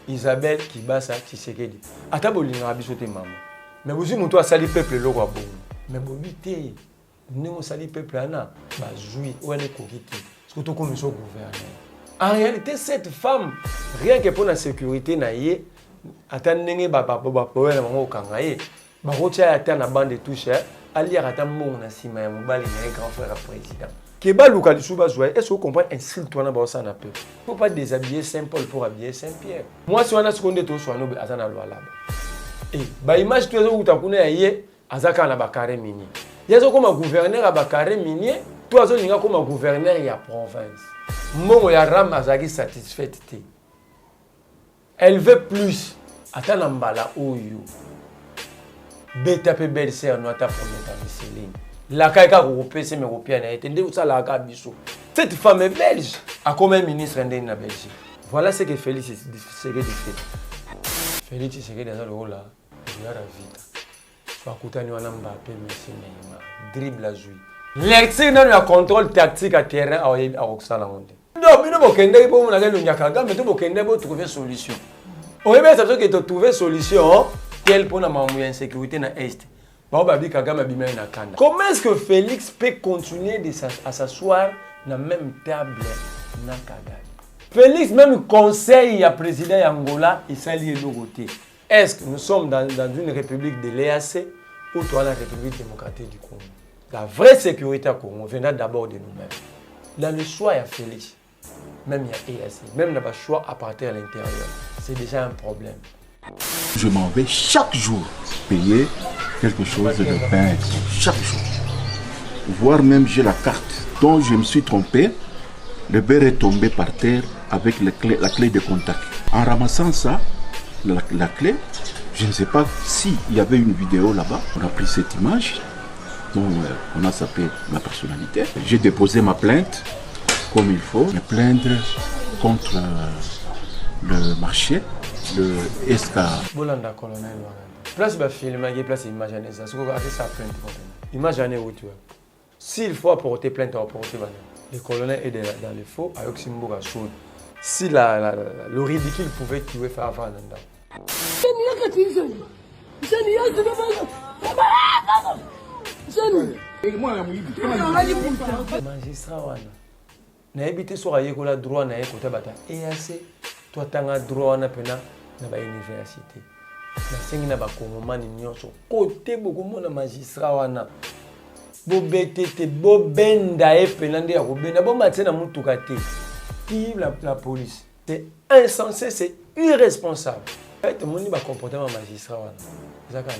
Isabelle Kibasa Tshisekedi. Ata bolinga biso te maman. Mais vous moto a sali peuple lo kwa bongo. Mais bobité nous sali peuple ana bazui ou est kokité. Surtout comme so gouverneur. En réalité cette femme rien que pour la sécurité na yé ata ndenge ba power na bango kanga ye. Ba rotia ata na bande touche ali ata mbongo na sima ya mobali na grand frère président. Keba luka lisuba joie est-ce que vous comprenez un style toi na ba ça na peu. Faut pas déshabiller Saint-Paul pour habiller Saint-Pierre. Moi si on a seconde to so no azana lwa laba. Et ba image tu ezo utakuna ye azaka na ba carré minier. Yezo comme gouverneur à ba carré minier, toi zo linga comme gouverneur ya province. Mbongo ya ram azaki satisfaite te. Elle veut plus. Attends mbala oyo. Beta pe belle sœur no ata prometa Micheline. La kaika européenne mais européenne a été où ça la biso. Cette femme est belge. A comme ministre indien na Belgique. Voilà ce que Félix Tshisekedi fait. Félix Tshisekedi dans le rôle là, il y a la vie. Soit coutani wana Mbappé Messi Neymar, dribble à jouer. L'excès dans le contrôle tactique à terrain à Oxala Monde. Non, mais nous bokende pour mon agent Nyakaga, mais tu bokende pour trouver solution. On remet ça que tu trouver solution tel pour la insécurité dans l'Est. Comment est-ce que Félix peut continuer à s'asseoir dans la même table na Kagame? Félix même conseille à président Angola et s'allie de côté. Est-ce que nous sommes dans une république de l'EAC ou dans la République démocratique du Congo? La vraie sécurité au Congo viendra d'abord de nous-mêmes. Dans le choix, il y a Félix. Même il y a EAC. Même il y a un choix à partir à l'intérieur. C'est déjà un problème. Je m'en vais chaque jour payer quelque chose de pain. Chaque jour. Voire même j'ai la carte dont je me suis trompé. Le verre est tombé par terre avec la clé de contact. En ramassant ça, la clé, je ne sais pas s'il y avait une vidéo là-bas. On a pris cette image, dont on a sapé ma personnalité. J'ai déposé ma plainte comme il faut. Me plaindre contre le marché, le SK. Bolanda colonel. Place de film, place imaginer ça. Ce que ça plainte. Imaginez où tu es. S'il faut apporter plainte, apporter banane. Le colonel est dans le faux avec Simboura Soud. Si le ridicule pouvait tuer Favananda. Magistrat wana. Na ebité so ayekola droit na ekota bata EAC toi tanga droit wana pena na ba université. Na sengi na ba kongomani nyonso côté bokomona magistrat wana. Bobetete bobenda epena nde ya kobenda bomatena mutuka te. La police. C'est insensé, c'est irresponsable. Tout le monde va comporter un magistrat. C'est ça qu'on dit.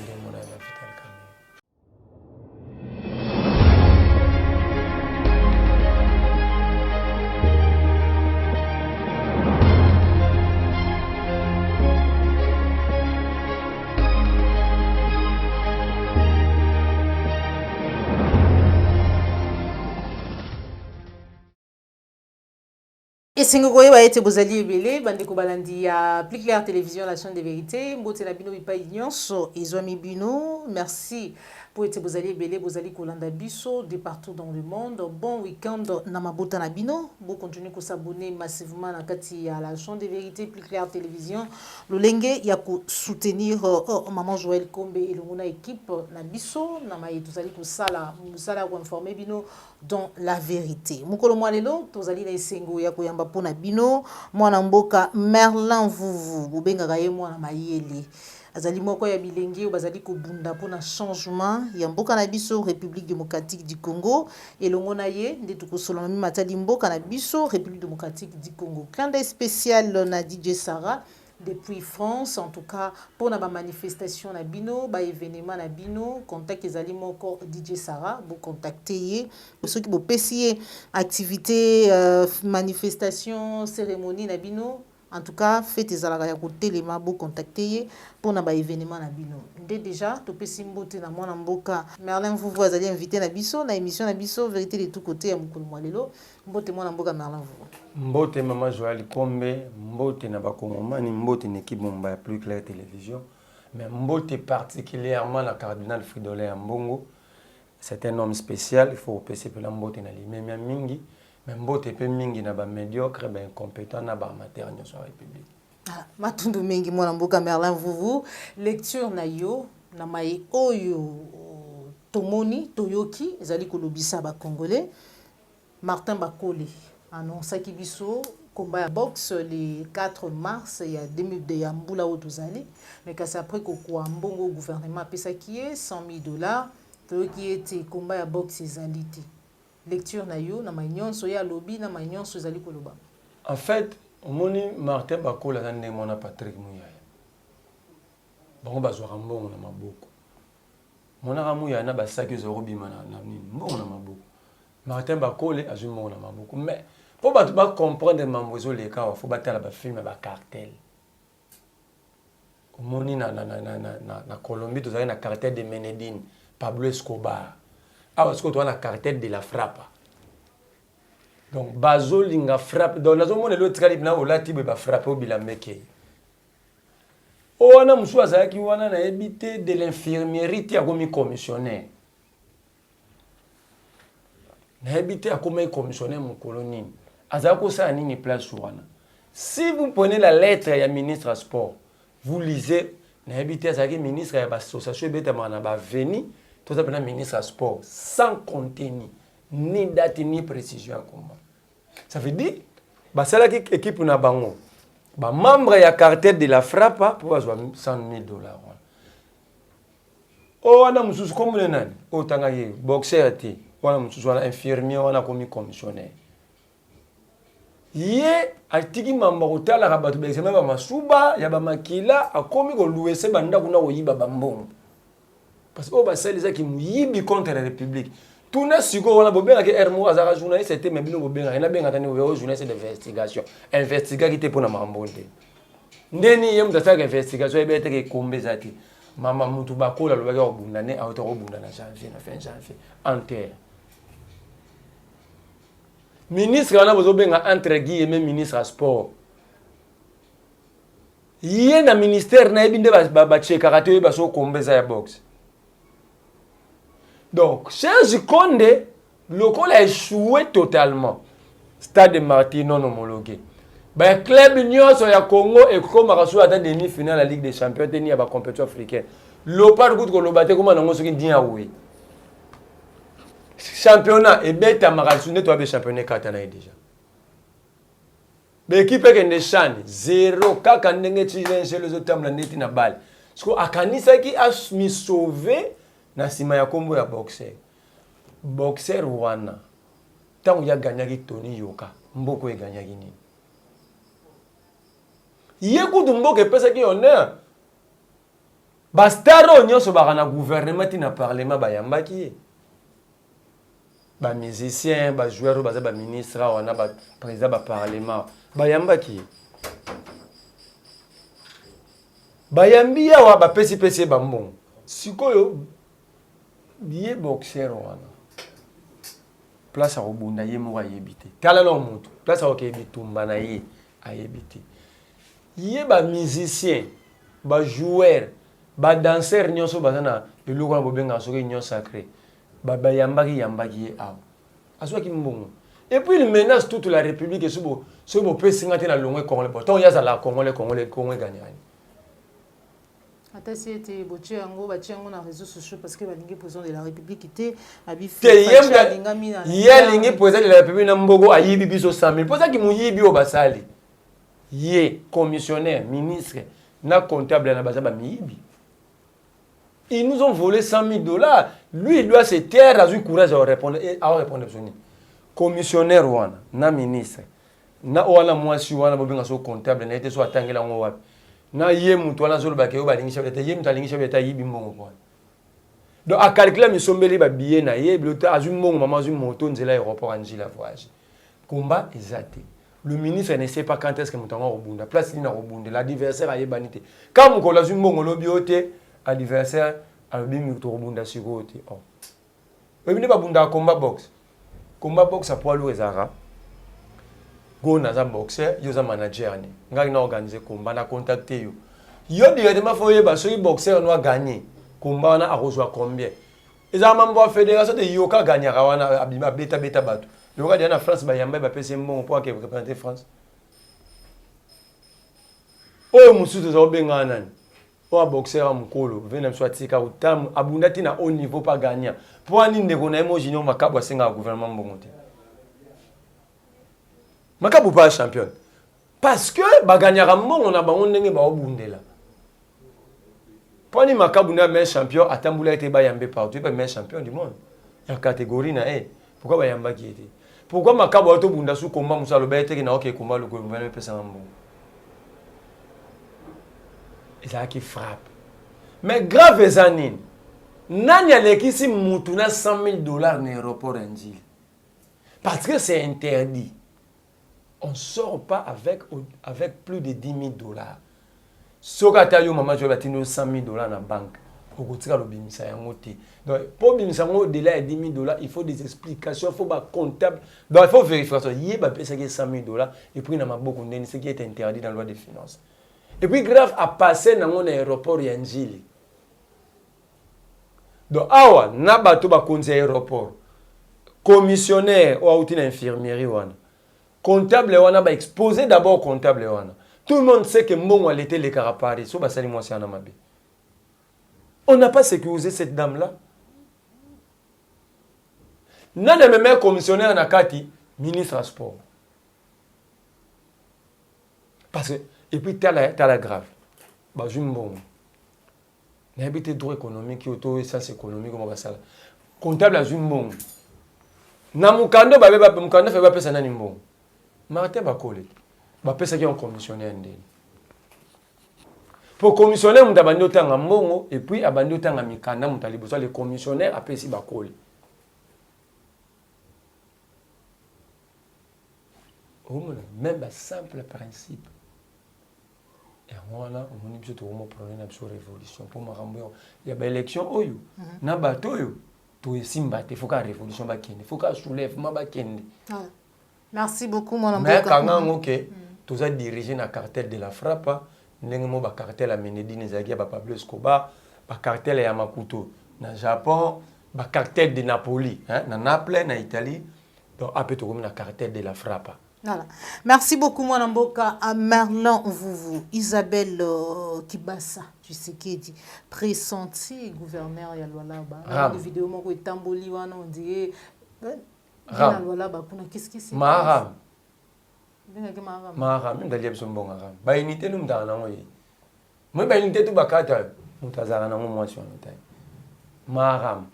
Et si vous voyez que vous allez belé, bande ko balandi ya plus clair télévision la chaîne de vérité, mbote na bino bipa nyonso ezwami bino. Merci pour être vous allez belé, vous allez kolanda biso de partout dans le monde. Bon week-end na mabota na bino. Vous continuez ko s'abonner massivement na kati ya la chaîne de vérité plus clair télévision. Le lenge ya ko soutenir maman Joël Kombe et le mona équipe na biso na maye tozali ko sala musala ko informer bino dans la vérité. Mukolo mwalelo tozali na esengo ya koyamba pona bino mwana mboka Merlin Vuvu bobengaka ye mwana mayele azali moko ya bilengi bazali ko bunda pona changement ya mboka na biso République démocratique du Congo elongo na ye nde tukosolola mi matali mboka na biso République démocratique du Congo. Clin d'œil spécial na DJ Sarah depuis France, en tout cas pour la manifestation na bino, ba événement na bino, contact ezali moko DJ Sarah, vous contactez ceux qui vous pessiez activité manifestation cérémonie na bino. En tout cas, faites des alaka ya côté les mabo contacter pour na ba événement na bino. Déjà, to pesi mbote na mwana mboka Merlin Vuvu azali invité na biso na émission na biso vérité de tout côté ya mukulu mwalelo. Mbote mwana mboka Merlin Vuvu. Mbote maman Joël Kombe, mbote na bakongomani, mbote na équipe Mumba plus clair télévision, mais mbote particulièrement la cardinal Fridolin Mbongo. C'est un homme spécial, il faut repasser pour la mbote na li même mingi. Mais mbote pe mingi na ba médiocre ben compétent na ba amateur sur la République. Matundu mengi mwana mboka Merlin Vuvu lecture na yo na mai oyo tomoni toyoki ezali kolobisa ba congolais. Martin Bakole annonce ki biso combat ya boxe le 4 mars ya 2002 ya mbula otuzali mais kasi après kokwa mbongo gouvernement pesa ki $100,000 toyoki ete combat ya boxe ezali te. Lecture na yo na mai nyonso ya lobi na mai nyonso ezali koloba. En fait, omoni Martin Bakole na ndenge mona Patrick Muyaya. Bango bazwaka mbongo na maboko. Mona Muyaya na basaki zoro bima na nini mbongo na maboko. Martin Bakole azwi mbongo na maboko. Mais pour bato ba comprendre mambozo les cas, faut battre la film ba cartel. Omoni na Colombie tozali na cartel de Medellín, Pablo Escobar. Ah parce que toi na cartel de la frappe. Donc bazo linga frappe donc nazo mona l'autre kalib na olati ba frappe au bilameke. Wana musu azaki wana na ebité de l'infirmerie ti akomi commissionnaire. Na ebité akomi commissionnaire mon colonie. Azako sa nini place wana. Si vous prenez la lettre ya ministre à sport, vous lisez na ebité azaki ministre ya association beta mana ba veni, tout ça ministre à sport sans contenu ni date ni précision combat. Ça veut dire bah c'est là qui équipe na bango. Bah membre ya cartel de la frappe pour avoir $100,000. Oh ana mususu comme le nani. Oh tanga ye boxeur ti. Wana mususu wana infirmier wana komi commissionnaire. Ye atiki mamba kotala ka bato bexema ba masuba ya ba makila akomi ko louer banda kuna ko yiba bambongo. Parce que bah c'est les qui muyibi contre la République. Tout n'a su qu'on a besoin que Hermo Azara journaliste c'était même bien besoin. Il a bien entendu au journaliste d'investigation. Investigateur qui était pour na mambonde. Ndeni yem da sa investigation e bete ke kombezati. Mama mutu bakola lo baga obundane a auto obundana janvier na fin janvier. Enterre. Ministre on a besoin entre guillemets ministre à sport. Yé na ministère na ebinde ba chekarato ba so kombeza ya boxe. Donc, Serge Condé, le col a échoué totalement. Stade de Martin non homologué. Le club Union sur le Congo et comme Marassou a atteint demi-finale de la Ligue des Champions, il y a la compétition africaine. Le parcours que l'on battait comme on a dit à oui. Championnat et bête à Marassou, tu as championnat 4 ans déjà. L'équipe est en échange 0 quand on est chez les autres on est na balle. Parce que Akanisa qui a mis sauvé na sima ya kombo ya boxer. Boxer wana. Tant ya gagné Tony Yoka, mboko e gagné nini. Yeko dumbo ke pesa ki honneur. Bastaro nyonso ba na gouvernement ti na parlement ba yamba ki. Ba musicien, ba joueur, ba ministre, wana ba président ba parlement, ba yamba ki. Ba yambi ya wa ba pesi ba mbongo. Sikoyo Yé boxer wana. Place à Robunda yé mo ayebité. Tala no mutu. Place à okebitumba na yé ayebité. Yé ba musicien, ba joueur, ba danseur nyonso bazana eloko na bobenga soki nyon sacré. Ba yambaki yé aw. Aswa ki mbongo. Et puis il menace toute la République et ce beau pesinga te na longwe Congolais. Pourtant yaza la Congolais gagnant. Ata si ete boche yango batie yango na réseaux sociaux parce que balingi président de la République était abifi lingi président de la République na mbogo ayibi biso 100,000 pour ça ki muyibi o basali ye commissionnaire ministre na comptable na bazaba miyibi. Ils nous ont volé $100,000. Lui il doit se taire à courage à répondre besoin. Commissionnaire wana na ministre na wana mwasi wana bobinga so comptable na été so atangela ngo wapi. Na yé mutu wana zolo bakeo ba lingisha beta yé mutu lingisha beta yibi mbongo kwa. Donc a calculer mi sombeli ba billet na yé blota azu mbongo mama azu moto nzela aéroport anjila voyage. Combat exacté. Le ministre ne sait pas quand est-ce que mutu nga robunda. Place na robunda l'adversaire a yebanité. Quand muko azu mbongo lobiote adversaire alobi mutu robunda sikote. Oh. Webine ba bunda combat box. Combat box a poids lourd ezara. Go naza boxer, yo za manager ni. Ngaki na organiser combat na contacter yo. Yo directement faut yeba so boxer no gagner. Combat na a rejoindre combien. Eza mambo fédération de yoka gagnera wana abima beta bato. Le roi de France ba yamba ba pese mbongo pour que représenter France. oyo mosusu toza kobenga nani oyo boxeur ya mokolo vena biso atika kotamu abunda ti na haut niveau pa gagnant mpo ani ndeko na ye mo junior makabu asengaka gouvernement mbongo te makabu pa champion parce que baganyaka mbongo na bango ndenge baobundela mpo ani makabu na meilleur champion atambula ete bayambe partout pa meilleur champion du monde ya catégorie na e pourquoi bayambaki ete pourquoi makabu atobunda su komba mosu aloba eteke na oke komba lokolo gouvernement epesanga mbongo ezalaki frappe mais grave eza nini nani alekisi mutu na $100,000 na aéroport ya njili parce que c'est interdit on ne sort pas avec plus de $10,000 soki ata yo mama jo batindi $100,000 na banque okotika lobimisa yango te donc pour bimisa yango au-delà ya $10,000 il faut des explications il faut ba comptable donc il faut vérification ye bapesaki $100,000 et puis na maboko ndeni ce qui est interdit dans la loi des finances et puis grave a passé dans mon aéroport ya njili donc awa na bato bakonzi ya aéroport commissionnaire ou auti na infirmerie wana comptable wana ba exposé d'abord comptable wana tout le monde sait que mbongo elle était les carapari so basali mwasi ana mabe on n'a pas sécurisé cette dame là nana même commissionnaire na kati ministre à sport parce que et puis t'as la grave bah je mbongo na habité droit économique auto essence économique comme basala comptable à mbongo na mukando ba mukando fait ba pesa nani mbongo marate ba kole ba pesa ki on commissionnaire ndeni pour commissionnaire muta bandi otanga mbongo et puis abandi otanga mikanda muta liboso le commissionnaire apesi ba kole même ba simple principe et voilà on biso to mo prendre na biso révolution pour makambo ya ba élection oyo na bato oyo to esimba te faut ka révolution ba kende faut ka soulèvement ba kende merci beaucoup mon ami mais quand on OK tous a dirigé na cartel de la frappe ndenge mo ba cartel a Menedine Zagia ba Pablo Escobar ba cartel ya Maputo na Japon ba cartel de Napoli hein na Naples na Italie donc après to comme na cartel de la frappe. Voilà. Merci beaucoup, mon amboka. À Merlin, vous, Isabelle Kibasa, tu sais qui dit pressenti gouverneur Yalwalaba. Une vidéo moi qui tamboli wana on dit Yalwalaba kuna qu'est-ce qui c'est Maram. Maram, ndalia biso mbonga ram. Ba unité num dana ngoyi. Moi ba unité tu bakata mutazara na moi sur notai. Maram.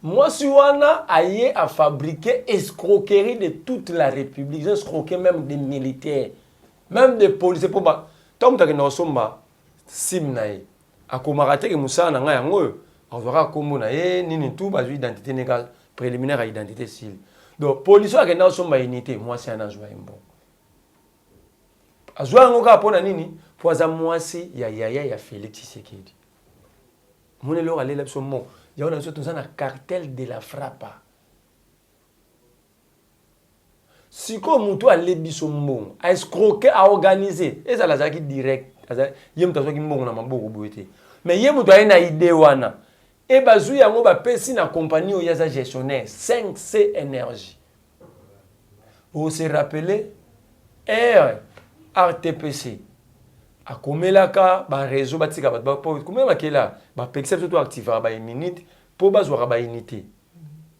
Moi, Suwana a fabriqué escroquerie de toute la République. J'ai escroqué même des militaires, même des policiers. Pour moi, tant que nous sommes simnaï, à Komarate que Moussa n'a rien eu, on verra comment naïe, ni tout, bah, identité négale préliminaire à identité civile. Donc, policiers qui nous sommes unité, moi c'est un enjeu bon. À jouer un gars pour nani, pour ça moi si ya Félix Tshisekedi. Mon élève allait là sur mon. Il y a un cartel de la frappe. Si comme mutu a lebi son bon, a escroquer, a organiser, et ça la qui direct, yem tazo ki mbongo na maboko boete. Mais yem mutu a une idée wana. Et bazou yango ba pesi na compagnie o yaza gestionnaire 5C énergie. Vous se rappelez RTPC. A komelaka ba réseau batika ba komema kela ba pexep surtout activer ba minute pour bazwa ba unité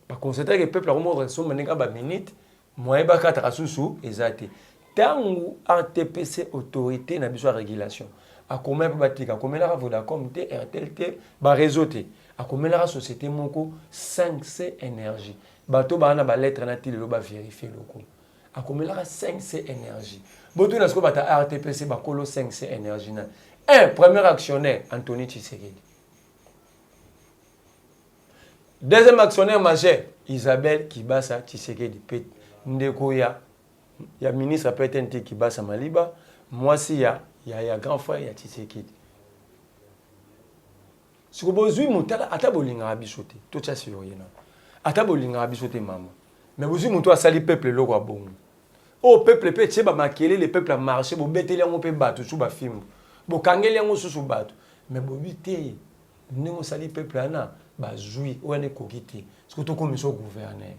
ba constater que peuple a remonter son meneka ba minute moyen ba 4 asusu ezate tangu RTPC autorité na biso régulation a komela batika komela Vodacom te RTL te ba réseau te a komela société moko 5C énergie bato ba na ba lettre na tilo ba vérifier loko a komela 5C énergie. Botou n'a ce qu'on va à RTPC, Bakolo 5C énergie. Un premier actionnaire, Anthony Tshisekedi. Deuxième actionnaire majeur, Isabelle Kibasa Tshisekedi. Ndeko ya ministre PTNT Kibasa Maliba. Moi si ya grand frère ya Tshisekedi. Si vous avez mutala atabolinga abisote, tout ça c'est rien. Atabolinga abisote maman. Mais vous avez mutala sali peuple logo a bon. Oh peuple peut tsheba makele le peuple a marché bo beteli yango pe bato sous ba film bo kangeli yango sous bato mais bo bité ningo sali peuple ana ba joui o ene kokiti surtout comme so gouverneur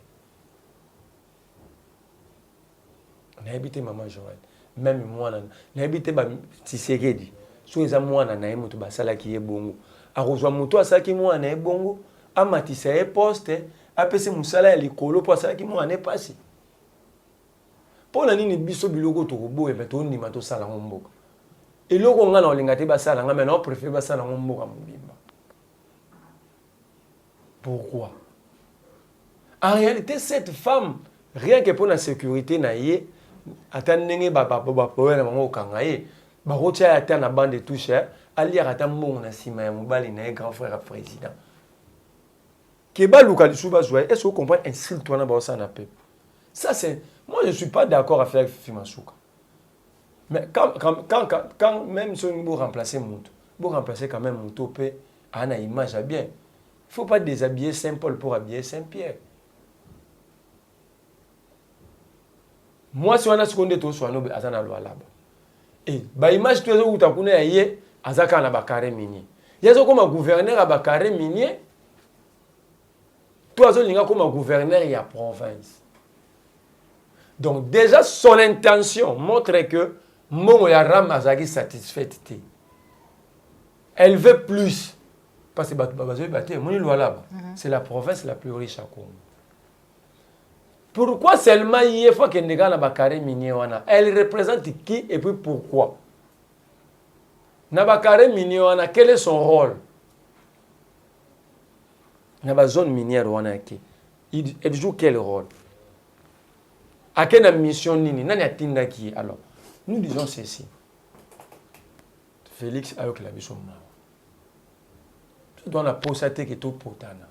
on a habité maman Joël même moi n'habite ba Tshisekedi so eza mwana na ye moto basala ki ye bongo akozwa moto asaki mwana ye bongo amatisa ye poste apesi musala ya likolo po asala ki mwana e pasi pona nini biso biloko to koboye me to ndima to sala ngomboka eloko nga na olinga te basala nga me na préfère basala ngomboka mobimba. Pourquoi? En réalité cette femme rien que pour la sécurité na ye atandenge ba power na bango kanga ye ba rotia ata na bande touche ali ata mbongo na sima ya mobali na grand frère président Keba luka lisuba zwa est-ce que vous comprenez insulte toi na ba ça na peuple ça c'est moi je suis pas d'accord à faire Fimasuka mais quand même si vous remplacer Moutou vous remplacer quand même Moutou pe ana image à bien il faut pas déshabiller Saint-Paul pour habiller Saint-Pierre. Moi si on a seconde to so no azana lwa laba et ba image to zo utakuna ya ye azaka na bakare minier yezo comme gouverneur à bakare minier toi zo linga comme gouverneur ya province donc déjà son intention montre que Mongo ya Ram azaki satisfaite. Elle veut plus parce que c'est la province la plus riche à Congo. Pourquoi seulement il faut que Ndega na bakare minier wana? Elle représente qui et puis pourquoi? Na bakare minier wana, quel est son rôle? Na ba zone minière wana ki. Elle joue quel rôle? À quelle mission nini? Nani atinda ki alors? Nous disons ceci. Félix avec la mission mawa. Tu dois la posate que to potana.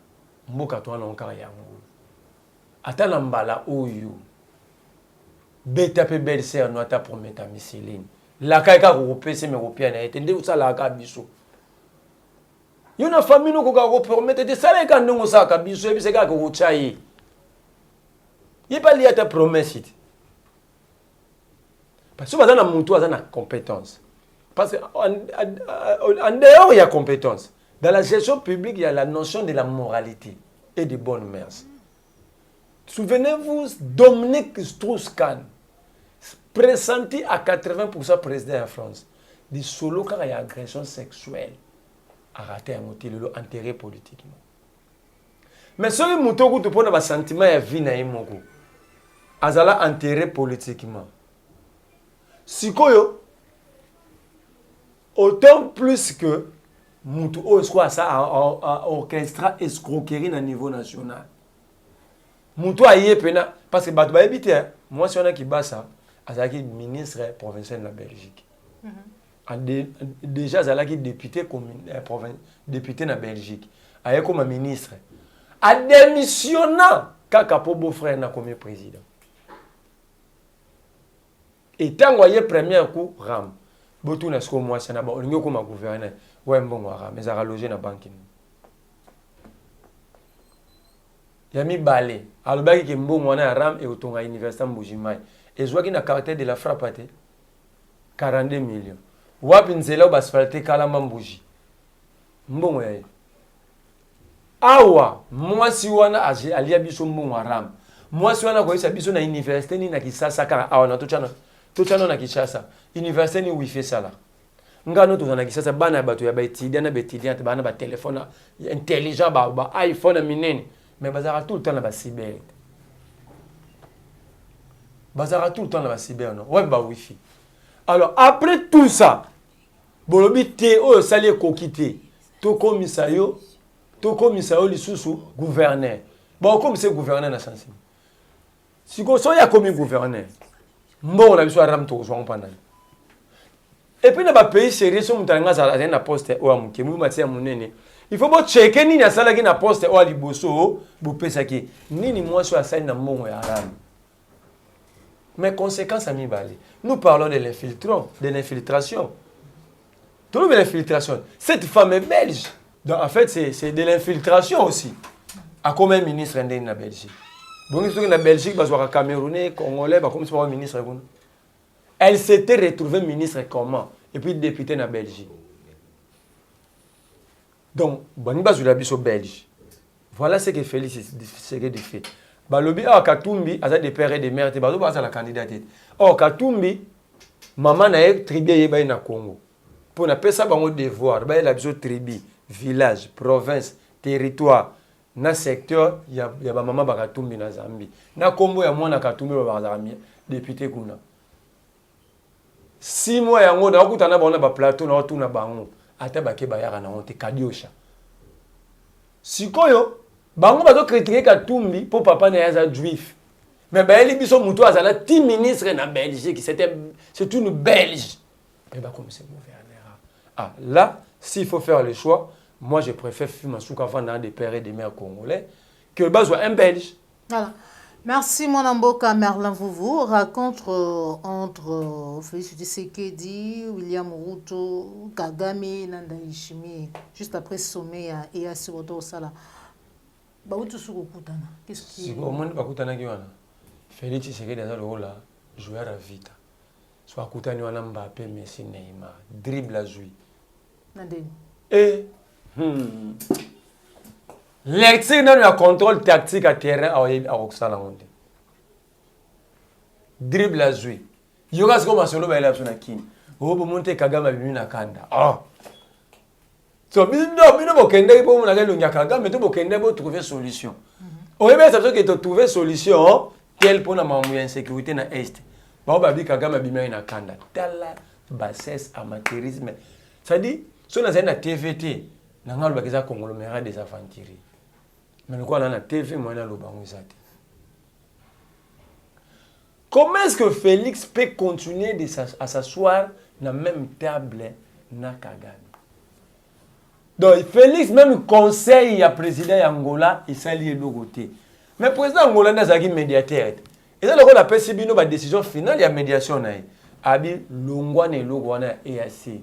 Mboka to na onkara yango. Atala mbala oyo beta pe belle sœur no ata prometa Micheline la kaika ko pese me kopia na ete nde usala ka biso yona famille no ko ka ko promete de sala ka ndongo sa ka biso ebise ka ko chayi yi pa liya ta promesse parce que bazana muntu azana compétence parce que en dehors il y a compétence dans la gestion publique il y a la notion de la moralité et de bonnes mœurs. Souvenez-vous, Dominique Strauss-Kahn, pressenti à 80% président en France, dit solo quand il y a agression sexuelle, a raté un motif enterré politiquement. Mais si vous avez un sentiment de vie, vous avez enterré politiquement. Si autant plus que Moutou soit ça orchestra escroquerie à niveau national. Moutou a yé pena parce que Batou habite moi si on a qui bat ça azaki ministre provincial de la Belgique. Déjà azaki député député na Belgique. Aye comme ministre. A démissionnant kaka po beau-frère na comme président. Et tant que premier coup ram botou na sko moi ça na ba olingo comme gouverneur ouais mbongo ram mais a logé na banque. Yami balé alobaki ke mbongo wana ram et otonga université Mbujimai et zwaki na caractère de la frappate 42 millions wapi nzela basfalte kala mambuji mbongo yaye awa mwasi wana alia biso mbongo ram mwasi wana koyesa biso na université ni na Kisasa kala awa na tochano na Kinshasa université ni wifi sala ngano to na Kisasa bana bato ya ba étudiant na ba étudiante bana ba téléphone intelligent ba iPhone minene. Mais bazara tout le temps là-bas cyber. Bazara tout le temps là-bas cyber non. Ouais bah wifi. Alors après tout ça, bolobi te o sali kokité. To komisayo lisusu gouverneur. Bon comme c'est gouverneur na sensi. Si ko so ya comme gouverneur. Mbongo na biso ram to zo mpana. Et puis na ba pays sérieux so mutanga za na poste o amuke mu matia munene. Il faut checker nini asala ki na poste o aliboso bu pesa ki nini moi so asali na mbongo ya haram. Mais conséquence ami balé. Nous parlons de l'infiltration. Tout le l'infiltration. Cette femme est belge. Donc en fait c'est de l'infiltration aussi. A combien ministre ndé na Belgique. Bon ils na Belgique bazwa Camerounais, Congolais, ba comme c'est ministre bon. Elle s'était retrouvée ministre comment et puis députée na Belgique. Donc, Baniba Zulabiso belge. Voilà ce que Félix Tshisekedi fait. Balobi, Katumbi, a des pères et des mères, Bazo a la candidate. Or, Katumbi, maman na tribu yeba na Congo pour na pesa bango devoir ba la biso tribu village province territoire na secteur ya ba mama bakatumbi na Zambie na kombo ya mwana katumbi ba Zambie député kuna 6 mois yango na okutana ba ba plateau na otuna bango ata bake bayaka na honte kadiosha sikoyo bango bazo critiquer Katumbi pour papa na yaza juif mais baeli biso muto azala 10 ministre na Belgique c'est une belge et bah comme c'est gouverneur ah là s'il faut faire le choix moi je préfère fumer souka avant dans des pères et des mères congolais que le soit un belge. Voilà. Merci mon amboka Merlin Vouvou. Rencontre entre Félix Tshisekedi, William Ruto, Kagame, Nanda Ishimi, juste après sommet à EAC Woto Sala. Baoutou Soukutana. Qu'est-ce qui est? Si au moins Bakutana Kiwana, Félix Tshisekedi dans le rôle là, joueur à vite. Soit Koutani wana Mbappé, Messi, Neymar, dribble à jouer. Nandeni. Et l'électrique n'a pas contrôle tactique à terrain à Oxala. Dribble à jouer. Il y aura ce qu'on va se lever là sur la kin. Au bout monter Kagame bimi na kanda. Ah. So bino bokende pour mon agent le Kagame mais tu bokende pour trouver solution. Au début ça veut dire que tu trouver solution tel pour na mamu insécurité na est. Ba ba bi Kagame bimi na kanda. Tala bassesse amateurisme. Ça dit si on a une TVT, on a un conglomérat des aventuriers. Mais on a une TV, on a un comment est-ce que Félix peut continuer à s'asseoir dans la même table na Kagame? Donc Félix même conseille à président Angola, il s'allie de l'autre côté. Mais le président Angola n'a pas médiateur. Et là, on a pris une décision finale, il y a médiation. Abi Longwa ne Longwa EAC.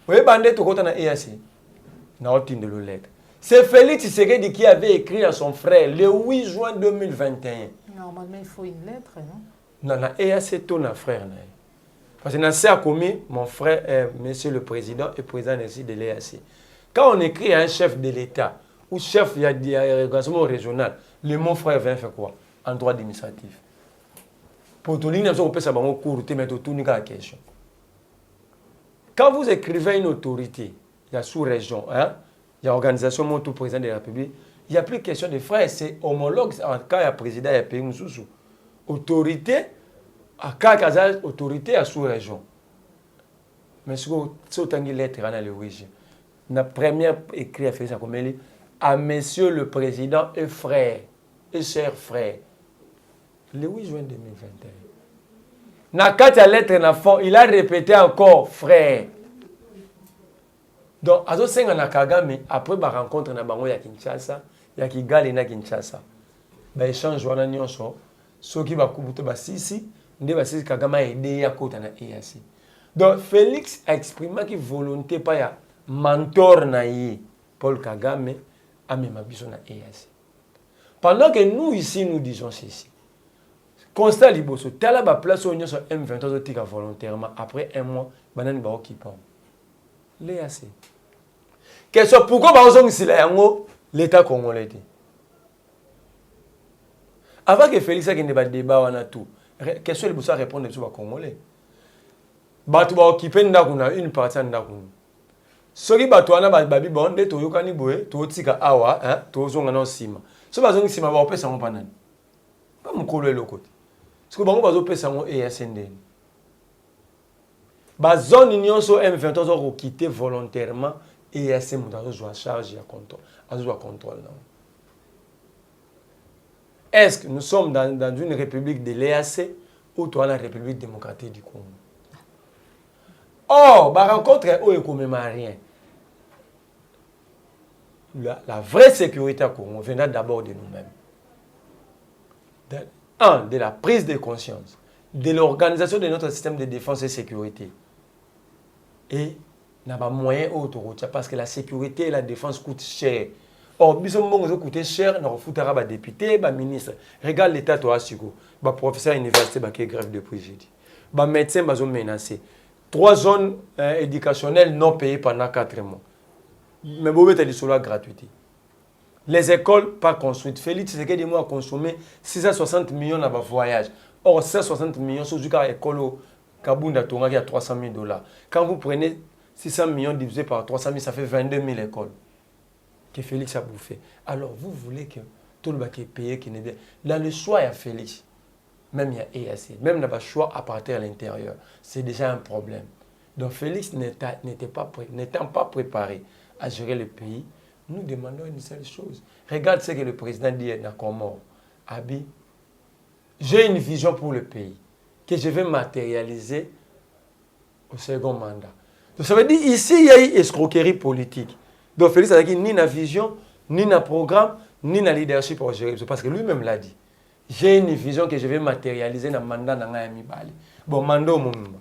Vous voyez, Bandé, tu as EAC. C'est Félix Tshisekedi qui avait écrit à son frère le 8 juin 2021. Normalement, il faut une lettre, non? Non, la EAC, ton frère. Parce que dans commis, mon frère, monsieur le président, est président ici de l'EAC. Quand on écrit à un chef de l'État ou chef de l'organisation régionale, le mon frère vient faire quoi? En droit administratif. Pour tout le monde, on peut savoir au cours, mais tout la question. Quand vous écrivez une autorité, il y a sous-région, hein, il y a organisation, mon tout président de la République, il n'y a plus question de frères, c'est homologue. Quand il y a président, il y a pays sous autorité, à Kakazal, autorité à sous-région. Mais si vous avez une lettre dans le région, la première écrit à Félix Akomeli, à monsieur le président et frère, et chers frères, le 8 juin 2021. Dans la lettre, il a répété encore frère. Donc, à ce moment Kagame, après ma rencontre na bango ya Kinshasa, ya Kigali na Kinshasa, ba échange wana nyonso, soki ba kubuto ba sisi, nde ba sisi Kagame a aidé ya kota na EAC. Donc Félix a exprimé qu'il volonté pas ya mentor na ye Paul Kagame a même biso na EAC. Pendant que nous ici nous disons ceci. Constat liboso, tala ba place au nyonso M23 tika volontairement après un mois, banani ba occupant. L'EAC. Question pourquoi l'État congolais? Avant que Félix ait un débat, question de répondre sur les Congolais. Batu ba occupé une partie de la soki batu wana babi bonde to yokani boye to tika awa hein to zonga na sima. So bazongi sima ba opesa ngo panani. Ba mukolo elokoti. Siko bango bazo pesa ngo ESND. Ba zone nyonso M23 zo quitter volontairement et EAC mudazo zo charge ya contrôle. Est-ce que nous sommes dans une république de l'EAC ou dans la République démocratique du Congo? Or, la rencontre est rien. La vraie sécurité au Congo viendra d'abord de nous-mêmes. De la prise de conscience, de l'organisation de notre système de défense et sécurité. Et n'a pas moyen autoroute parce que la sécurité et la défense coûtent cher. Or, bisombo coûter cher, nous foutera ba député, ba ministre. Regarde l'état toi siko, ba professeur à l'université ba qui grève de préjudice. Ba médecin ba menacé. 3 zones éducationnelles non payées pendant 4 mois. Mais vous mettez des sols gratuits. Les écoles pas construites. Félix Tshisekedi a consommé 660 millions dans le voyage. Or, 660 millions sont jusqu'à l'école Kabunda Tongaki à 300 000 $. Quand vous prenez 600 millions divisé par 300 000, ça fait 22 000 écoles que Félix a bouffé. Alors, vous voulez que tout le monde qui est payé, qui n'est pas... Dans le choix, il y a Félix. Même il y a EAC. Même dans le choix à partir à l'intérieur. C'est déjà un problème. Donc, Félix n'étant pas préparé à gérer le pays, nous demandons une seule chose. Regarde ce que le président dit à Comore. Abi, j'ai une vision pour le pays que je vais matérialiser au second mandat. Donc ça veut dire ici, il y a eu escroquerie politique. Donc Félix a dit ni na vision, ni na programme, ni na leadership pour gérer. Parce que lui-même l'a dit. J'ai une vision que je vais matérialiser dans le mandat de Ngayami Bali. Bon, mandat au moment.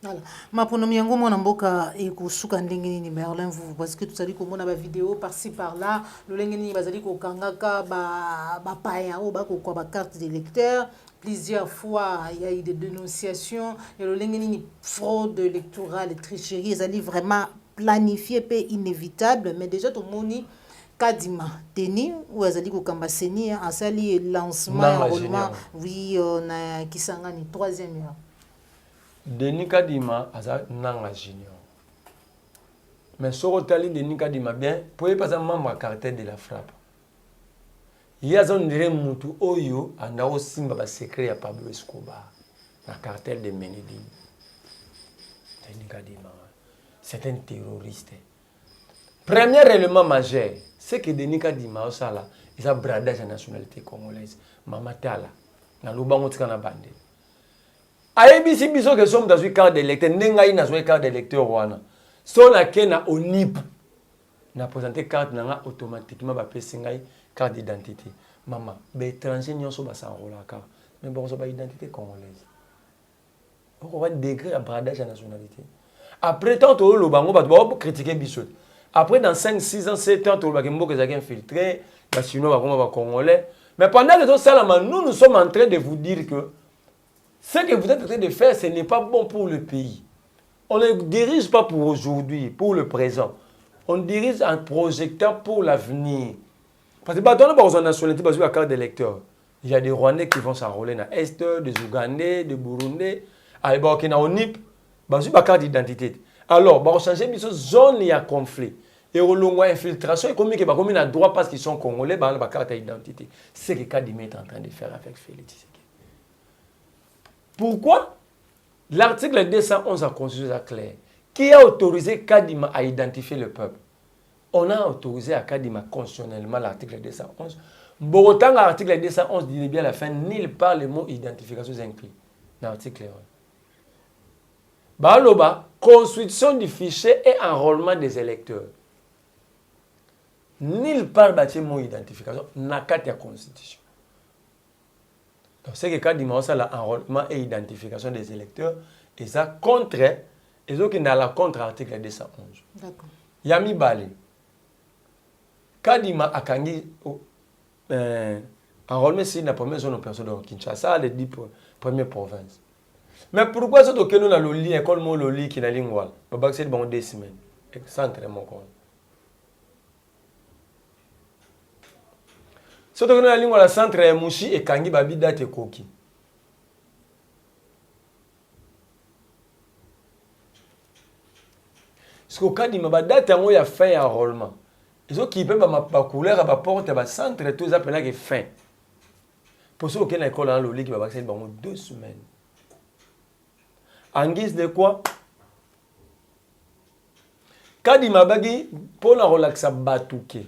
Voilà. Ma pour nous yango mona mboka et ko suka ndenge ni Merlin vous parce que tout ça dit ko mona ba vidéo par-ci par-là le ndenge ni bazali ko kangaka ba paya o ba ko kwa ba carte d'électeur plusieurs fois il y a eu des dénonciations et le ndenge ni fraude électorale tricherie ezali vraiment planifié et inévitable mais déjà tout moni Kadima Denis ou azali ko kamba seni asali lancement enrôlement oui na Kisangani 3e heure. Denis Kadima aza nanga junior. Mais Sorotali Denis Kadima bien, pour y passer membre à cartel de la frappe. Il y a un mutu oyo anda o simba ba secret ya Pablo Escobar, la cartel de Menedi. Denis Kadima, c'est un terroriste. Premier élément majeur, c'est que Denis Kadima osala, il a bradage à nationalité congolaise. Mama Tala, na lubango tika bande. ABC biso que sommes dans une carte d'électeur, n'engaï na une carte d'électeur wana. So na kena onip na présenter carte nanga automatiquement ba pesingai carte d'identité. Maman, be étranger nyonso ba s'enrola ka. Mais bon so ba identité congolaise. On va degré à bradage à nationalité. Après tant to lo bango ba critiquer biso. Après dans 5 6 ans 7 ans to ba kembo que ça infiltré, ba sino ba comment ba congolais. Mais pendant que ça nous sommes en train de vous dire que ce que vous êtes en train de faire, ce n'est pas bon pour le pays. On ne dirige pas pour aujourd'hui, pour le présent. On dirige en projectant pour l'avenir. Parce que dans la nationalité, parce que la carte d'électeur, il y a des Rwandais qui vont s'enrôler dans l'Est, des Ougandais, des Burundais, à l'époque, on NIP, parce que la carte d'identité. Alors, on va changer de zone, il y a conflit. Et on a infiltration, et comme il y a droit parce qu'ils sont congolais, la carte d'identité. C'est ce que Kadima est en train de faire avec Félix. Pourquoi? L'article 211 de la Constitution est clair. Qui a autorisé Kadima à identifier le peuple? On a autorisé à Kadima constitutionnellement l'article 211. Autant l'article 211 dit bien à la fin, nulle part le mot identification inclus dans l'article 1. Baloba, constitution du fichier et enrôlement des électeurs. Nulle part le mot identification n'a qu'à la Constitution. Donc, c'est que quand il y a l'enrôlement et l'identification des électeurs, et ça contre, et ça qui n'a la contre l'article 211. D'accord. Yami Bali. Quand il y a enrôlement, c'est la première zone de personne de Kinshasa, les 10 premières provinces. Mais pourquoi c'est que nous avons le lit, école mon lit qui est la linguale? C'est bon 2 semaines. Sans très mon compte. Si vous avez un centre de Mouchi et Kangi Babi date Koki. Parce que quand il m'a date, il a fait un enrôlement. Ils ont qui peuvent ma couleur à ma porte, à centre, tout ça, pendant qu'il fin. Pour ceux qui ont l'école dans le lit, qui va passer 2 semaines. En guise de quoi? Quand il m'a bagui, pour la relaxer, batouké.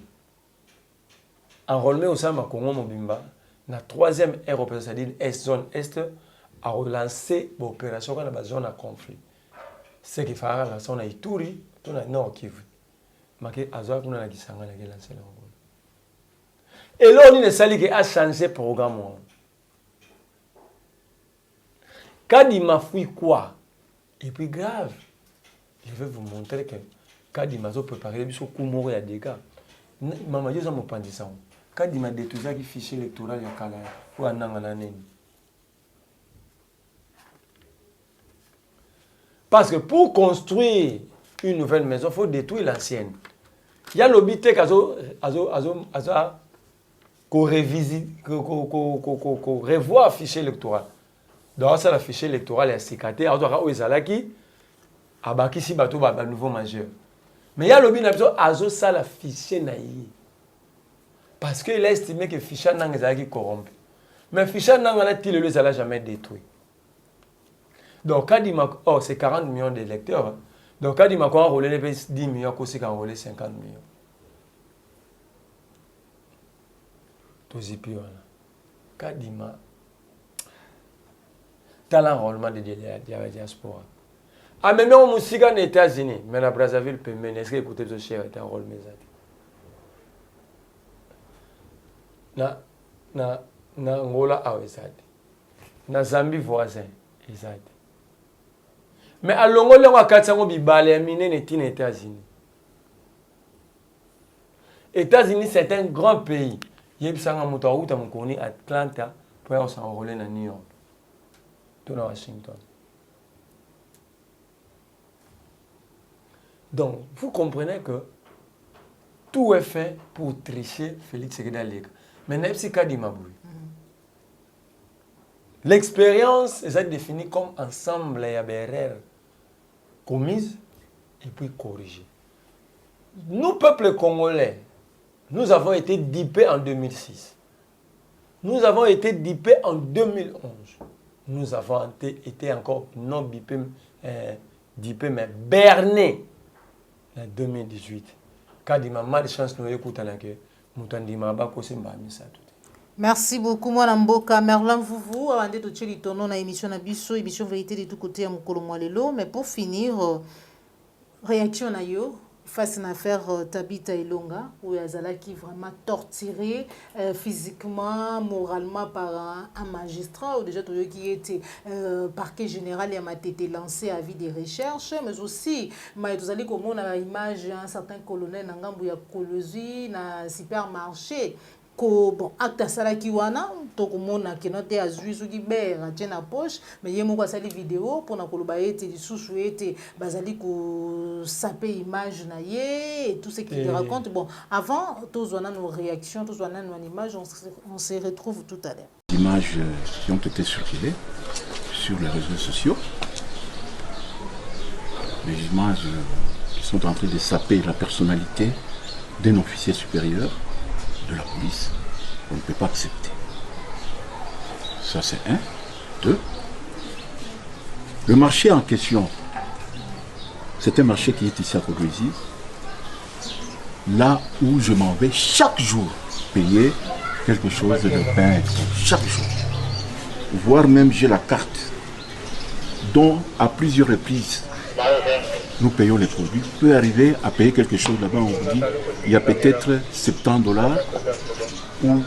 Enrôlement au sein de Congo Mobimba, la 3e ère européenne, c'est-à-dire zone Est, a relancé l'opération dans la zone à conflit. Ce qui fait la zone à Ituri, tout le nord Kivu. Mais Azwa kuna na Kisangani qui lancé le Congo. Et là, on est sali qui a changé le programme. Quand il m'a fui quoi? Et puis grave, je vais vous montrer que quand il m'a préparé, il y a des dégâts. Maman, je suis pendant quand il m'a détruit le fichier électoral, il y a un parce que pour construire une nouvelle maison, il faut détruire l'ancienne. Il y a l'obité qu'on revoit le fichier électoral. Donc, ça, la fichier électoral est sécaté. Alors, il y a qui abakisi bato ba nouveau majeur. Mais il y a lobby azo ça la fichier naïe. Parce qu'il a estimé que fichier n'a pas corrompu. Mais fichier n'a pas jamais détruit. Donc, quand il m'a oh, c'est 40 millions d'électeurs. Donc, quand il m'a enrôlé 10 millions, il a enrôlé 50 millions. Tout ça, quand il m'a dans l'enrôlement de la diaspora. Ah, mais même aux États-Unis, mais à Brazzaville, est-ce que écoutez ce cher est enrôlé na Angola a ezadi. Na Zambie voisin ezadi. Mais à l'Angola on a 400 bibale ya minene tina États-Unis. États-Unis c'est un grand pays. Yebisanga moto auta mukoni Atlanta pour s'enrôler na New York. Tout dans Washington. Donc, vous comprenez que tout est fait pour tricher Félix Séguéda-Lega. Mais n'est-ce pas dit Maboui. L'expérience est définie comme ensemble des erreurs commises et puis corrigées. Nous, peuple congolais, nous avons été dipés en 2006. Nous avons été dipés en 2011. Nous avons été encore non dipés, mais bernés en 2018. Quand il m'a mal de chance, nous écoutons que merci beaucoup, Mwana Mboka. Merlin Vouvou, avant de toucher les tournons dans l'émission Nabiso, émission Vérité de tout côté à Mokolo Mwalelo. Mais pour finir, réaction à yo, face à l'affaire Tabita Elonga, où Yazala qui vraiment torturé physiquement, moralement par un magistrat, ou déjà tout qui était parquet général et a été lancé à vie des recherches, mais aussi, vous allez comme on a l'image un certain colonel Nangambouya Kolosi, dans un supermarché. Bon, acte sala kiwana to komona ke note azui soki bera tena poche mais yemo kwa sali vidéo pour na koloba ete lisusu ete bazali ko saper image na ye et tout ce qu'il raconte. Bon, avant tous on a nos réactions, tous on a nos images, on se retrouve tout à l'heure. Les images qui ont été circulées sur les réseaux sociaux, les images qui sont en train de saper la personnalité d'un officier supérieur de la police, on ne peut pas accepter. Ça c'est un. Deux. Le marché en question, c'est un marché qui est ici à Kolwezi, là où je m'en vais chaque jour payer quelque chose de pain, chaque jour. Voire même j'ai la carte dont à plusieurs reprises nous payons les produits, peut arriver à payer quelque chose là-bas, on vous dit, il y a peut-être $70 ou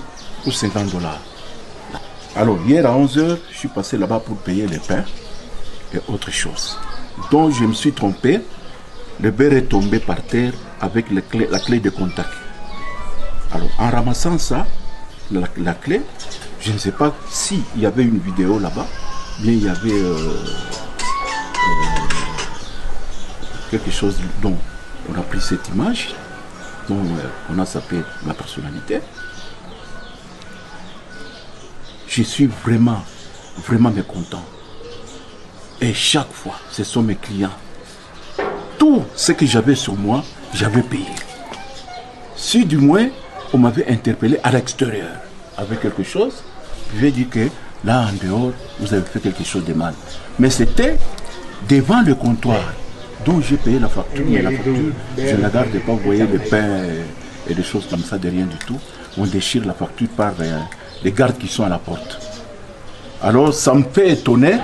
$50. Alors, hier à 11h, je suis passé là-bas pour payer les pains et autre chose. Donc, je me suis trompé, le beurre est tombé par terre avec la clé de contact. Alors, en ramassant ça, la clé, je ne sais pas s'il y avait une vidéo là-bas, bien il y avait... quelque chose dont on a pris cette image, dont on a sapé ma personnalité. Je suis vraiment mécontent. Et chaque fois, ce sont mes clients. Tout ce que j'avais sur moi, j'avais payé. Si du moins, on m'avait interpellé à l'extérieur avec quelque chose, je vais dire que là, en dehors, vous avez fait quelque chose de mal. Mais c'était devant le comptoir. Donc j'ai payé la facture, mais la facture, je ne la garde pas, vous voyez, le pain et des choses comme ça, de rien du tout. On déchire la facture par les gardes qui sont à la porte. Alors ça me fait étonner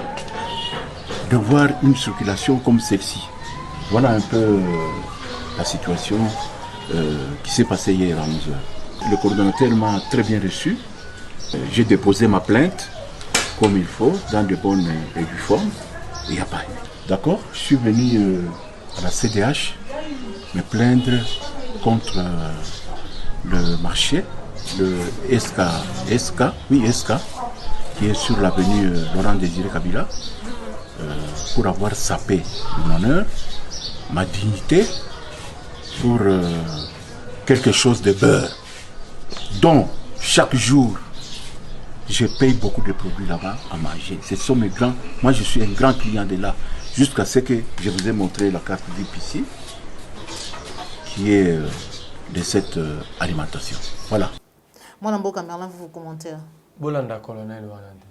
de voir une circulation comme celle-ci. Voilà un peu la situation qui s'est passée hier à 11h. Le coordonnateur m'a très bien reçu. J'ai déposé ma plainte comme il faut, dans de bonnes et dues formes. Il n'y a pas eu. D'accord, je suis venu à la CDH me plaindre contre le marché, le SK, qui est sur l'avenue Laurent Désiré Kabila, pour avoir sapé mon honneur, ma dignité, pour quelque chose de beurre, dont chaque jour je paye beaucoup de produits là-bas à manger. Ce sont mes grands. Moi, je suis un grand client de là. Jusqu'à ce que je vous ai montré la carte VIP ici, qui est de cette alimentation. Voilà. Moi, Namboka Merlin, vous commentaire. Bolanda colonel Wanande.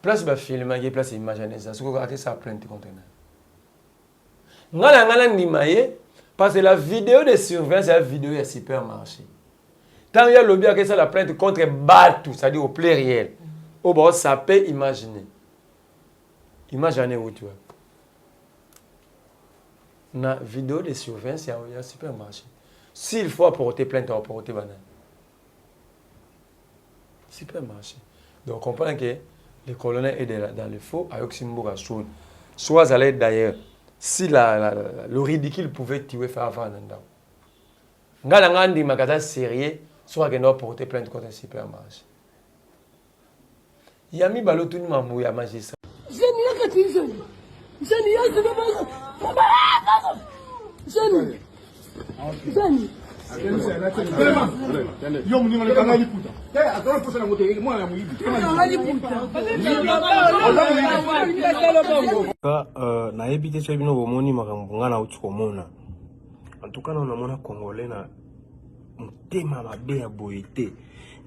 Place ba film, il place imaginer ça. Ce que ça plainte contre nous. Ngala nimaye parce que la vidéo de surveillance c'est la vidéo du supermarché. Tant il y a lobby que ça la plainte contre Batou, c'est-à-dire au pluriel. Au bon ça peut imaginer. Imaginez où tu vois. Na vidéo de surveillance il y a supermarché. S'il faut apporter plainte, on va apporter banane. Supermarché. Donc, on comprend que le colonel est dans le faux avec Simboura Soud. Soit à l'aide d'ailleurs, si le ridicule pouvait tuer faire avant. Ngandi Magada sérieux, soit qu'il doit porter plainte contre un supermarché. Yami Balotuni Mamouya magistrat. Je n'y ai que tu jeune. Je n'y ai que tu jeune. nayebi te so bino bomoni makambo nga nauti komona antuka na namona congolais na motema mabe ya boye te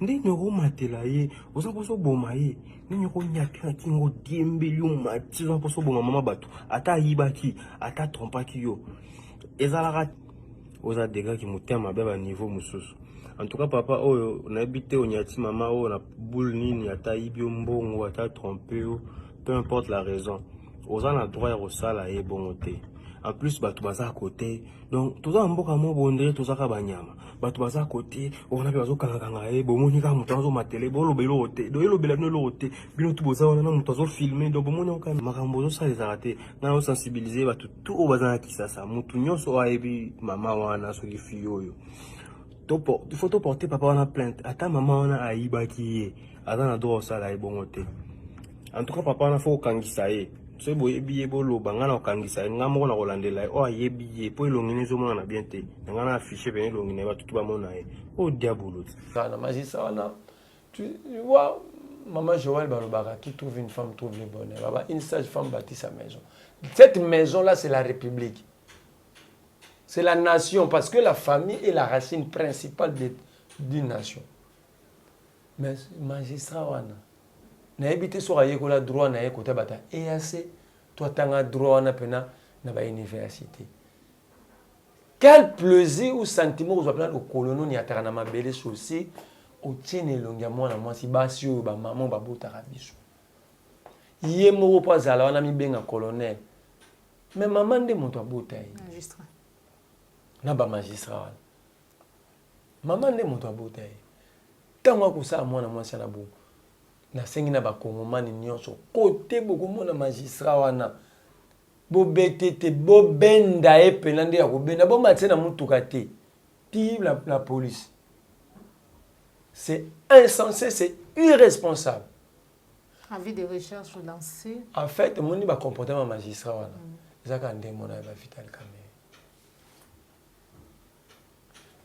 ndenge okomatela ye oza poso boma ye ndenge okonyaka na kingo diembeli omati oza poso boma mama bato ata ayibaki ata trompaki yo ezalaka oza dega ki motema mabe ba niveau mosusu. En tout cas papa oyo nayebi te onyati mama oyo na boule nini ata yibi yo mbongo ata trompe yo, peu importe la raison oza na droit ya kosala ye bongo te. En plus bato baza à côté, donc toza mboka mo bondele tozaka banyama bato baza à côté ona pe bazokanga ye bomoni ka moto azomatele bolobelo te do elobela no lo te bino tu boza wana na moto azofilmer donc bomoni oka makambo ozosalisa te na osensibiliser bato tout oyo baza na kisasa motu nyonso ayebi mama wana soki fi oyo il faut porter papa wana plainte ata mama wana ayibaki ye aza na droit osala ye bongo te. En tout cas papa wana faut okangisa ye so boyebi ye boloba nga na okangisa ye nga moko na kolandela ye oyo ayebi ye mpo elongi ezomona na bien te na nga na affiche pene elongi na ye bato tu bamona ye oyo diabolo te. Na magistrat wana tu vois maman Joël balobaka qui trouve une femme trouve le bonheur. Baba une sage femme bâtit sa maison. Cette maison là c'est la République. C'est la nation, parce que la famille est la racine principale d'une nation. Mais magistrat wana, na ebité so aye ko la droit na ye côté bata EAC, toi tanga droit na pena na ba université. Quel plaisir ou sentiment vous appelez au colono ni atara na mabele souci au tiene longia mwana mwasi basi o ba maman ba botara biso. Yé moko pa zala wana mi benga colonel. Mais maman de moto abota yi. Magistrat. Na ba magistrat maman nde moto abota ye ntango akosala mwana mwasi na bongo nasengi na bakongomani nyonso kote bokomona magistrat wana bobete te bobenda ye pena nde ya kobenda bomatie na mutuka te ti la police. C'est insensé, c'est irresponsable. Avis de recherche lancé. En fait moni ba comportement magistrat wana ezaka nde mona ba Vital Kamerhe.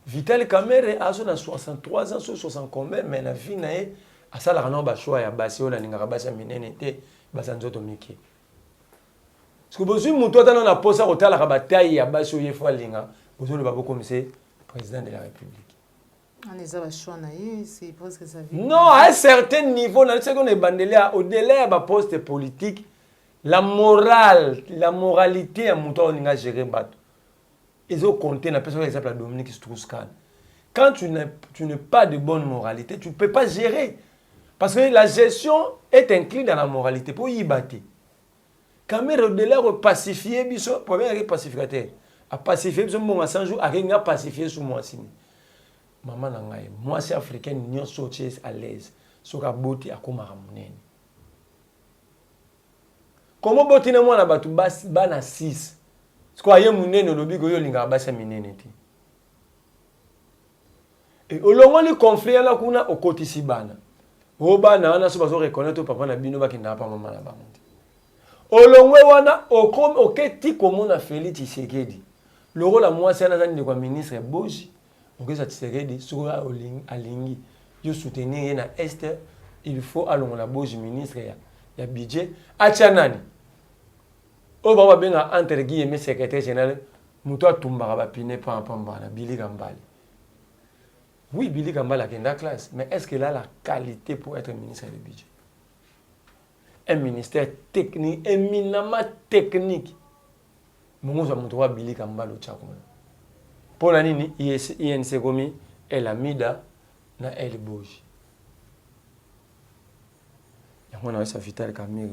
Vital Kamerhe a 63 ans, 60 combien, mais la vie nae a ça la rano ba choix ya basi ola ninga basi minene te basa nzoto miki. Parce que bozu muto tana na posa hôtel la bataille ya basi oye fo linga, bozu le babo comme c'est président de la République. On les a choix nae, c'est presque sa vie. Non, à un certain niveau, dans ce qu'on est bandélé au-delà de poste politique, la morale, la moralité à muto ninga gérer bateau. Ils ont compté, par exemple, à Dominique Strauss-Kahn. Quand tu n'as pas de bonne moralité, tu ne peux pas gérer. Parce que la gestion est inclue dans la moralité. Pour y battre. Quand même, au-delà de pacifier, premier pacificateur. À pacifier, bon, à 100 jours, à pacifier sous moi. Maman, moi, c'est africain, nous sommes à l'aise. Sur la beauté, à comment ramener. Comment beauté, moi, na batu bana 6. Skoye munene lobi goyo linga basa minene ti. Et olongo li conflit la kuna okotisi bana. O bana wana so bazo reconnaître papa na bino bakinda pa mama na bango. Olongo wana okom oketi komona Félix Tshisekedi. Loro la mwasi ana zani kwa ministre Boji. Ngeza Tshisekedi sura alingi yo soutenir na est il faut alongo la bourge ministre ya budget atia nani o baba benga entre guillemets secrétaire général muto atumbaka bapine pamba na Billy Kambale. Oui, Billy Kambale a la classe, mais est-ce qu'il a la qualité pour être ministre du budget? Un ministère technique, éminemment technique. Mon gars, Billy Kambale au Tchakouma. Pour la nini, INC Gomi, et la Mida, na El Boji. On a Vital Kamere.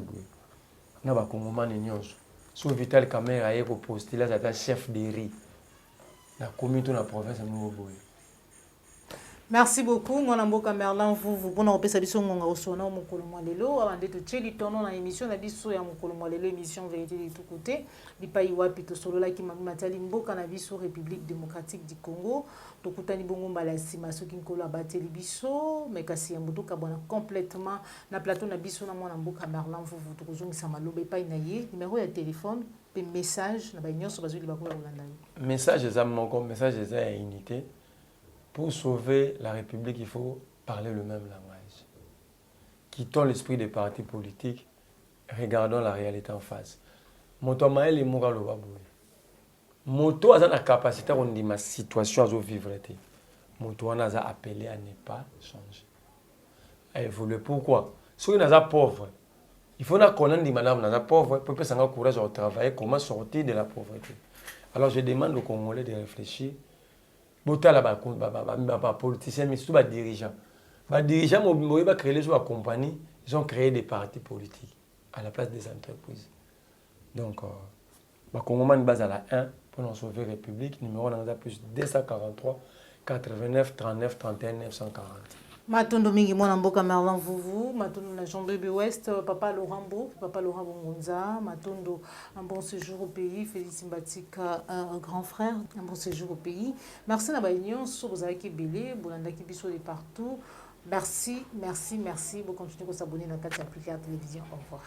On a Kongomane Nyos. Sous Vital Kamere a été posté là, c'est chef de riz. La commune de la province de Nouveau-Boye. Merci beaucoup, mon amboka Merlin. Vous bon on peut saluer son ngonga osona mukolo mwalelo avant de tcheli tono na émission na biso ya mukolo mwalelo émission vérité de tout côté di pays wapi to solo la ki matali mboka na biso République démocratique du Congo to kutani bongo mbala sima soki nkolo abateli biso mais kasi ya mbutuka bona complètement na plateau na biso na mon amboka Merlin vous to kozongisa maloba epai na ye numéro ya téléphone pe message na ba nyonso bazuli bakola kolanda message za mon message za unité. Pour sauver la République, il faut parler le même langage. Quittons l'esprit des partis politiques, regardons la réalité en face. Moto Maël et Mouralo Baboué. Moto a la capacité de dire ma situation à vivre. Moto a appelé à ne pas changer. À évoluer. Pourquoi? Si on est pauvre, il faut qu'on dise madame, on est pauvre, pour que ça ait courage de travailler, comment sortir de la pauvreté. Alors je demande aux Congolais de réfléchir. Les politiciens, mais surtout les dirigeants. Les dirigeants ont créé les compagnies, ils ont créé des partis politiques à la place des entreprises. Donc, les Congolais basent à la 1 pour nous sauver la République. Numéro plus 243 89 39 31 940. Matondo mingi mwana mboka Merlin Vuvu, matondo na Jean Bébé Ouest, papa Laurent Bongonza, matondo un bon séjour au pays, Félix Mbatika, un grand frère, un bon séjour au pays. Merci na baignon, so vous avez qui belé, bolanda ki biso de partout. Merci, merci, merci. Vous continuez à vous abonner dans la télévision. Au revoir.